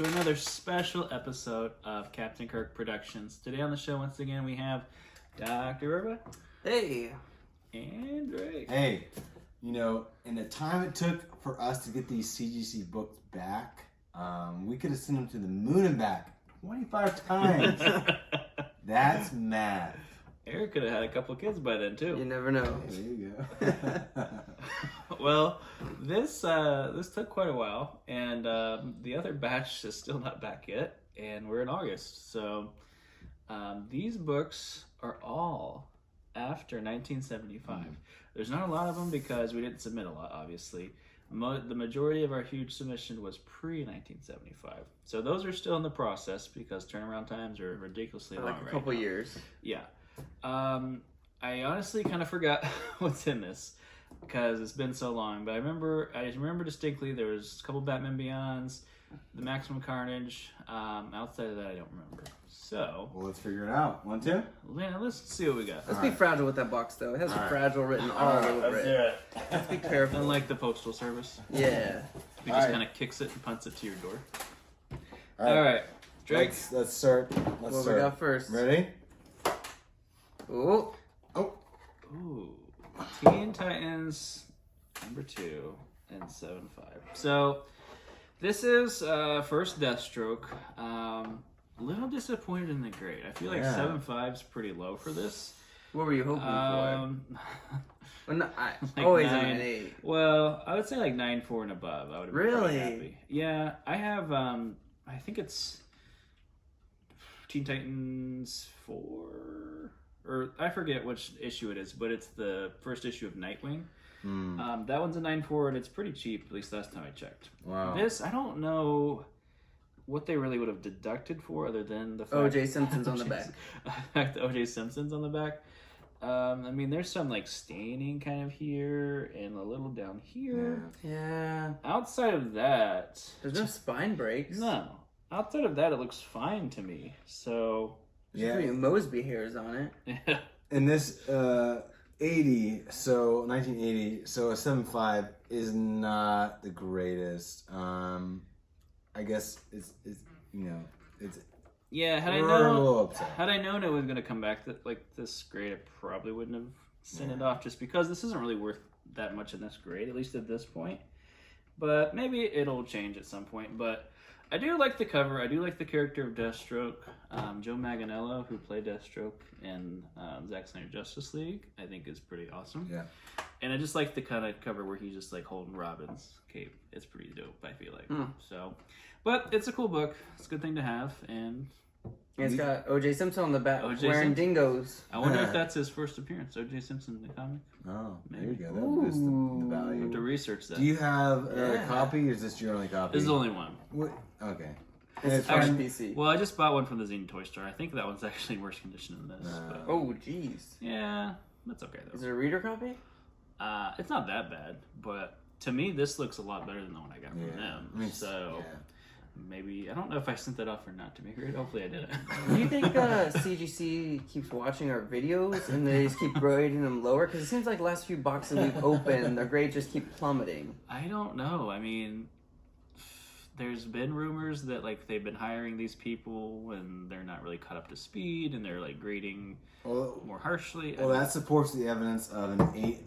to another special episode of Captain Kirk Productions. Today on the show, once again, we have Dr. Irva. Hey. And Drake. Hey, you know, in the time it took for us to get these CGC books back, we could have sent them to the moon and back 25 times. That's math. Eric could have had a couple of kids by then, too. You never know. Hey, there you go. Well, this took quite a while, and the other batch is still not back yet, and we're in August. So these books are all after 1975. There's not a lot of them because we didn't submit a lot, obviously. The majority of our huge submission was pre-1975. So those are still in the process because turnaround times are ridiculously long right now. Like a couple years. Yeah. I honestly kind of forgot what's in this because it's been so long. But I remember distinctly there was a couple Batman Beyonds, the Maximum Carnage. Outside of that, I don't remember. So, well, let's figure it out. Want to? Yeah, let's see what we got. Let's be fragile with that box, though. It has fragile written all over it. Let's be careful. Unlike the Postal Service. Yeah. He just kind of kicks it and punts it to your door. All right. Drake. Let's start. What we got first? Ready? Oh. Ooh. Teen Titans #2 and 7.5. So, this is first Deathstroke. A little disappointed in the grade. I feel like 7.5 is pretty low for this. What were you hoping for? Well, no, Like always 9. an 8. Well, I would say like 9.4 and above. I would have been pretty Really? happy. Yeah, I have. I think it's Teen Titans 4, or I forget which issue it is, but it's the first issue of Nightwing. That one's a 9.4, and it's pretty cheap. At least last time I checked. Wow. This, I don't know what they really would have deducted for, other than the fact O.J. Simpson's on the back. The O.J. Simpson's on the back. I mean, there's some like staining kind of here and a little down here. Yeah. Outside of that, There's no spine breaks. no. Outside of that, it looks fine to me. So, There's pretty Mosby hairs on it. In this 1980, so a 7.5 is not the greatest. I guess it's yeah. Had I we're a little known, upset. had I known it was going to come back like this grade, I probably wouldn't have sent it off. Just because this isn't really worth that much in this grade, at least at this point. But maybe it'll change at some point. But I do like the cover. I do like the character of Deathstroke. Joe Manganiello, who played Deathstroke in Zack Snyder Justice League, I think is pretty awesome. Yeah. And I just like the kind of cover where he's just like holding Robin's cape. It's pretty dope, I feel like. So, but it's a cool book. It's a good thing to have. And It's got O.J. Simpson on the back O.J. wearing Simpson. dingoes. I wonder if that's his first appearance. O.J. Simpson in the comic. Oh, there you Maybe. go. That boosts the I have to value. research that. Do you have a copy, or is this your only copy? This is the only one. What? Okay. It's Actually, on PC. Well, I just bought one from the Zine Toy Store. I think that one's actually in worse condition than this. But Oh, jeez. yeah, that's okay Is though. it a reader copy? It's not that bad, but to me, this looks a lot better than the one I got from them. I mean, So maybe, I don't know if I sent that off or not to be great. Hopefully I didn't. Do you think CGC keeps watching our videos and they just keep grading them lower? Because it seems like the last few boxes we've opened, their grades just keep plummeting. I don't know. I mean, there's been rumors that like they've been hiring these people and they're not really caught up to speed and they're like grading more harshly. Well, that supports the evidence of an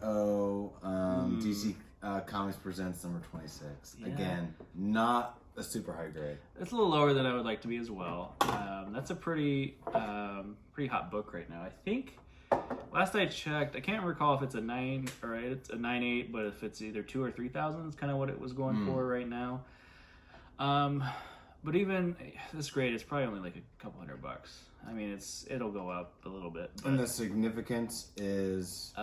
8.0 DC Comics Presents number 26. Yeah. Again, not a super high grade. It's a little lower than I would like to be as well. That's a pretty hot book right now. I think last I checked, I can't recall if it's a 9 or it's a 9.8, but if it's either 2,000 or 3,000, it's kind of what it was going for right now. But even this grade is probably only like a couple $100. I mean, it'll go up a little bit. But, And the significance is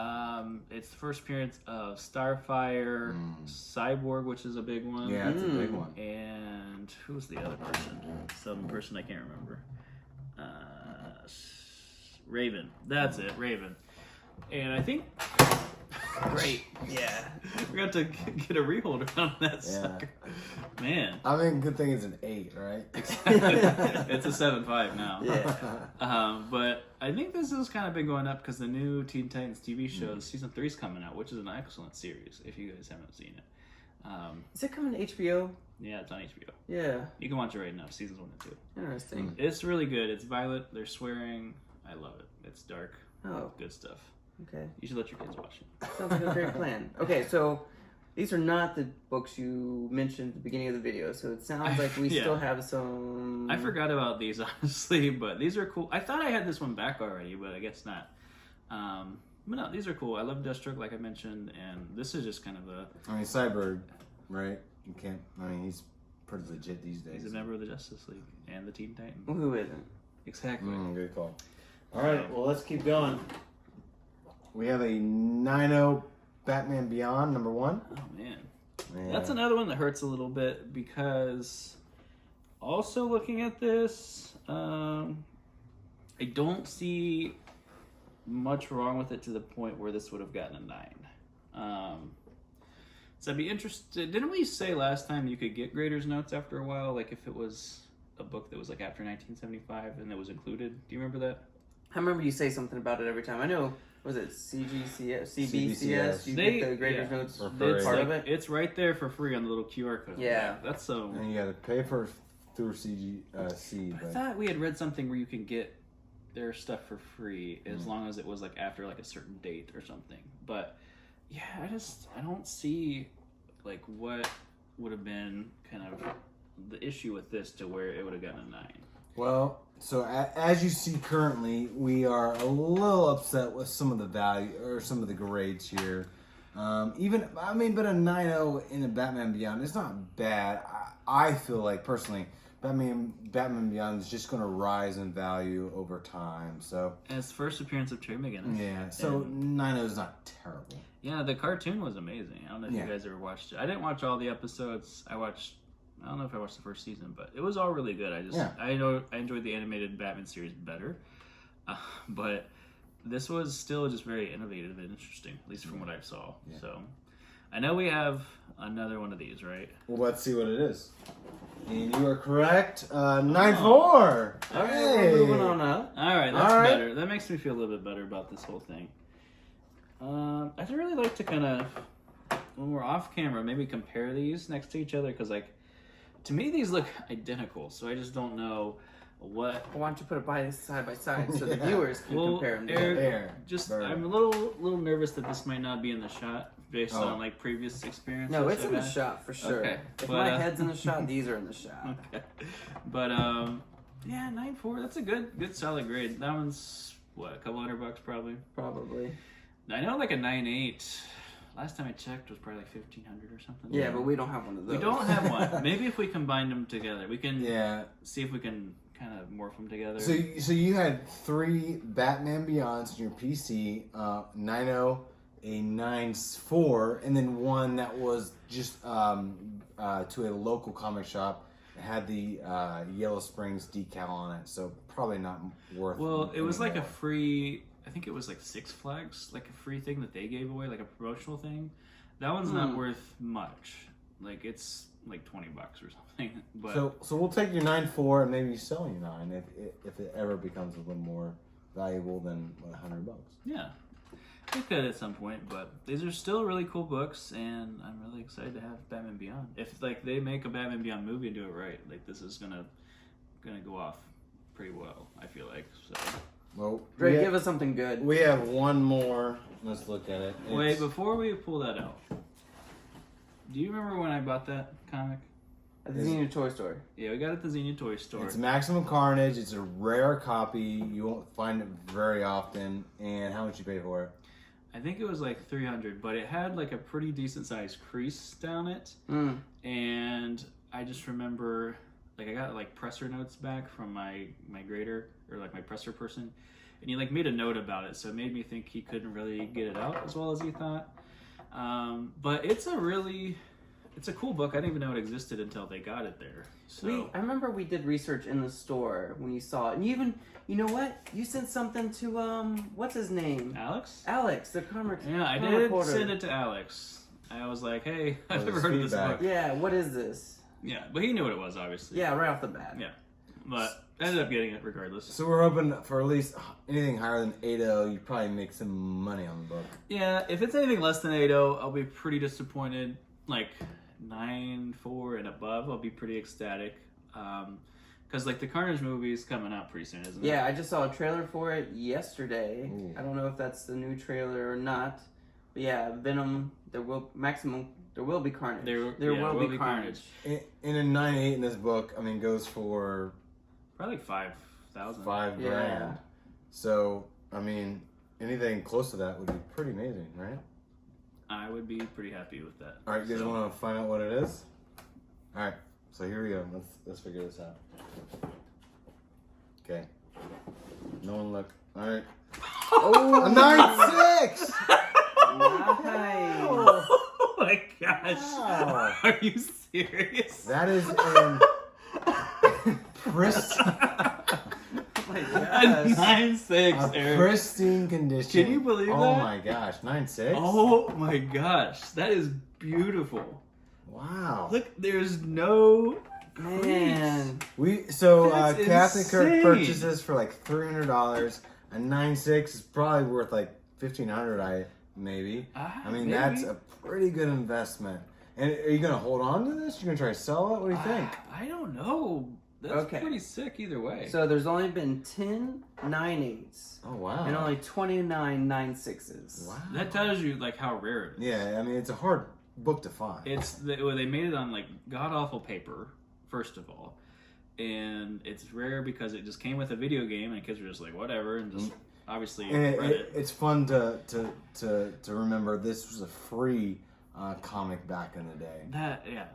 it's the first appearance of Starfire Cyborg, which is a big one. yeah, it's a big one. And who's the other person? Some person I can't remember. Raven. That's it, Raven. And I think... Great. Yeah. We got to get a reholder on that sucker. Man. I mean, good thing it's an 8, right? It's a 7.5 now. Yeah. But I think this has kind of been going up because the new Teen Titans TV show, season 3 is coming out, which is an excellent series if you guys haven't seen it. Is it coming to HBO? Yeah, it's on HBO. Yeah. You can watch it right now, seasons 1 and 2. Interesting. It's really good. It's violent. They're swearing. I love it. It's dark. Oh, Good stuff. okay. You should let your kids watch it. Sounds like a great plan. Okay, so these are not the books you mentioned at the beginning of the video, so it sounds like we still have some... I forgot about these, honestly, but these are cool. I thought I had this one back already, but I guess not. But no, these are cool. I love Deathstroke, like I mentioned, and this is just kind of a... I mean, Cyborg, right? You can't... I mean, he's pretty legit these days. He's a member of the Justice League and the Teen Titan. Who isn't? Exactly. Good call. All right, well, let's keep going. We have a 9-0 Batman Beyond, number 1. Oh, man. Yeah. That's another one that hurts a little bit because also looking at this, I don't see much wrong with it to the point where this would have gotten a 9. So I'd be interested. Didn't we say last time you could get graders notes after a while? Like if it was a book that was like after 1975 and it was included. Do you remember that? I remember you say something about it every time. I know, was it CGC, CBCS? CBCS. You They- get the graders yeah. notes For It's part like, of it? it's right there for free on the little QR code. Yeah. That's so. And you got to pay for through CGC. I thought we had read something where you can get their stuff for free as long as it was like after like a certain date or something. But yeah, I don't see like what would have been kind of the issue with this to where it would have gotten a 9. Well, so as you see currently, we are a little upset with some of the value or some of the grades here. But a 9-0 in a Batman Beyond is not bad. I feel like personally, Batman Beyond is just going to rise in value over time. So And it's the first appearance of Terry McGinnis. yeah, so 9-0 is not terrible. Yeah, the cartoon was amazing. I don't know if Yeah. you guys ever watched it. I didn't watch all the episodes. I don't know if I watched the first season, but it was all really good. I enjoyed the animated Batman series better, but this was still just very innovative and interesting, at least from what I saw. Yeah. So I know we have another one of these, right? Well, let's see what it is. And you are correct. 9-4. All right, we're moving on up. All right, that's All right. better. That makes me feel a little bit better about this whole thing. I'd really like to kind of, when we're off camera, maybe compare these next to each other because, like, to me these look identical. So I just don't know what. Why don't you put it side by side so the Yeah. viewers can Well, compare them? Eric, There. Just There. I'm a little nervous that this might not be in the shot based Oh. on like previous experiences. No, it's I've in the had. shot for sure. Okay, If but, my head's in the shot, these are in the shot. Okay, but yeah, 9.4. That's a good solid grade. That one's what, a couple $100 probably. Probably. I know like a 9.8. Last time I checked was probably like 1,500 or something. Yeah, but we don't have one of those. We don't have one. Maybe if we combine them together, we can Yeah. see if we can kind of morph them together. So you had 3 Batman Beyonds in your PC, 9-0, a 9-4, and then one that was just to a local comic shop. It had the Yellow Springs decal on it, so probably not worth. Well, it was like a anymore. free. I think it was like Six Flags, like a free thing that they gave away, like a promotional thing. That one's not worth much. Like it's like $20 or something. But So we'll take your 9-4 and maybe sell your 9 if it ever becomes a little more valuable than $100. yeah, we could at some point. But these are still really cool books, and I'm really excited to have Batman Beyond. If like they make a Batman Beyond movie and do it right, like this is gonna go off pretty well. I feel like so. Well, Dre, give us something good. we have one more. Let's look at it. Wait, It's- before we pull that out, do you remember when I bought that comic? At the Xenia Toy Store. Yeah, we got it at the Xenia Toy Store. It's Maximum Carnage. It's a rare copy. You won't find it very often. And how much you pay for it? I think it was like 300, but it had like a pretty decent sized crease down it. Mm. And I just remember, like, I got like presser notes back from my grader or like my presser person, and he like made a note about it, so it made me think he couldn't really get it out as well as he thought. But it's a cool book. I didn't even know it existed until they got it there. So I remember we did research in the store when you saw it, and you know what? You sent something to what's his name? Alex, the comic. Yeah, I comic did reporter. send it to Alex. I was like, hey, I've Was never his heard of this feedback. book. Yeah, what is this? Yeah, but he knew what it was, obviously. Yeah, right off the bat. Yeah. But I ended up getting it regardless. So we're hoping for at least anything higher than 8.0. You probably make some money on the book. Yeah, if it's anything less than 8.0, I'll be pretty disappointed. Like, 9.4 and above, I'll be pretty ecstatic. Because like the Carnage movie is coming out pretty soon, isn't it? Yeah, I just saw a trailer for it yesterday. Ooh. I don't know if that's the new trailer or not. But yeah, Venom, there will be Carnage. There will be Carnage. In a 9.8 in this book, I mean, goes for Probably like 5,000. $5,000. Yeah. So, I mean, anything close to that would be pretty amazing, right? I would be pretty happy with that. All right, you guys want to find out what it is? All right, so here we go. Let's figure this out. Okay. No one look. All right. Oh, A 9.6. nice. Oh my gosh. Wow. Are you serious? That is in pristine, Oh my A gosh. 9.6, Eric. pristine condition. Can you believe Oh that? my gosh, 9.6. Oh my gosh. That is beautiful. Wow. Look, there's no Man. So That's Captain Kirk insane. purchases for like $300. A 9.6 is probably worth like $1,500, maybe. I mean, maybe. that's a pretty good investment. And are you gonna hold on to this? You gonna try to sell it? What do you think? I don't know. That's Okay. pretty sick either way. So there's only been 10 9.8s Oh wow. and only 29 9.6s. Wow. that tells you like how rare it is. Yeah, I mean it's a hard book to find. They made it on like god awful paper, first of all, and it's rare because it just came with a video game and kids were just like whatever and just obviously And read it. it's fun to remember this was a free comic back in the day.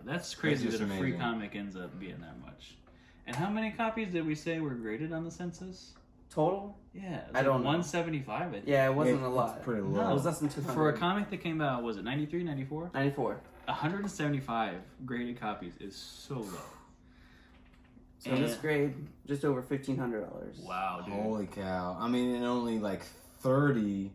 That's crazy It's that a just free amazing. comic ends up being that much. And how many copies did we say were graded on the census? Total? Yeah, I don't know. 175. I think. Yeah, it wasn't a It's lot. pretty It low. was less than 200. For a comic that came out, was it 93, 94? 94. 175 graded copies is so low. So And- this grade, just over $1,500. Wow, dude. Holy cow! I mean, and only like 30.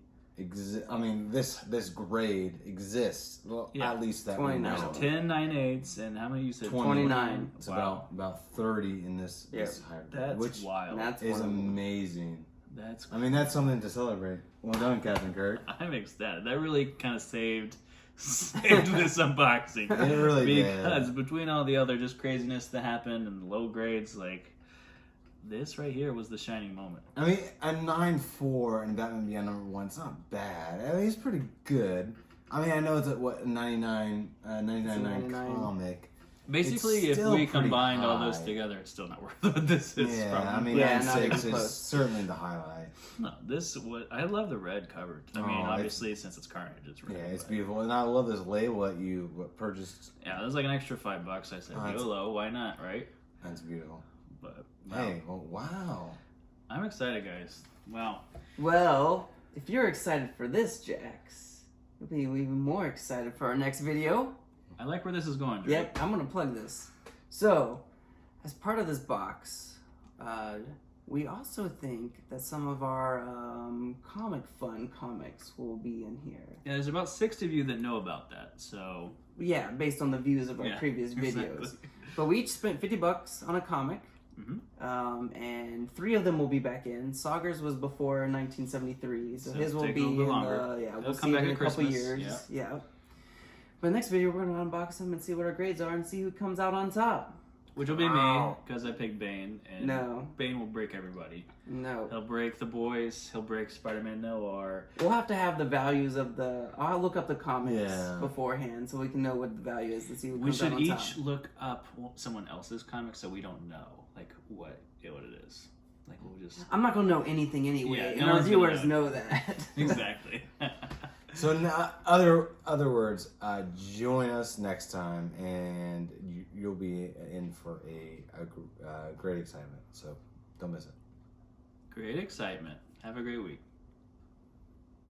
I mean, this grade exists. Well, Yeah. at least that 29. we know. There's 10 9.8s, and how many you said? 29. It's Wow. about 30 in this Yeah. higher grade, That's which wild. And that's is one of them. amazing. That's I mean, that's something to celebrate. Well done, Captain Kirk. I'm ecstatic. That really kind of saved this unboxing. It really did. Because between all the other just craziness that happened and low grades, like this right here was the shining moment. I mean, a 9.4 and Batman Beyond #1. It's not bad. I mean, it's pretty good. I mean, I know it's a 99.9 $99. comic. Basically, It's if still we pretty combined all those high. together, it's still not worth what this is. Yeah, from. I mean, Yeah, not 9.6 even is close. certainly the highlight. No, I love the red cover. I Oh, mean, it's- obviously, since it's Carnage, it's red. Yeah, it's but- beautiful, and I love this label that you purchased. Yeah, it was like an extra $5. I said, Oh, that's- YOLO, why not, right? That's beautiful. But wow. Hey, well, wow. I'm excited, guys. Wow. Well, if you're excited for this, Jax, you'll be even more excited for our next video. I like where this is going, Drake. Yep, I'm gonna plug this. So, as part of this box, we also think that some of our comic fun comics will be in here. Yeah, there's about 6 of you that know about that, so Yeah, based on the views of our yeah, previous videos. exactly. But we each spent $50 on a comic, Mhm. and 3 of them will be back in. Sagar's was before 1973, so So his will take a be little bit in longer. yeah, we'll They'll see come it back in a at couple Christmas, years. Yeah. But next video, we're gonna unbox them and see what our grades are and see who comes out on top. Which will be Wow. me, because I picked Bane, and No. Bane will break everybody. No. He'll break the boys, he'll break Spider-Man Noir. We'll have to have the values of I'll look up the comics Yeah. beforehand so we can know what the value is to see who We comes out should on each top. look up someone else's comic so we don't know, like, what it is. Like, we'll just... I'm not gonna know anything anyway, Yeah, and no our one's gonna viewers know that. Exactly. So, other words, join us next time, and you'll be in for a great excitement. So, don't miss it. Great excitement. Have a great week.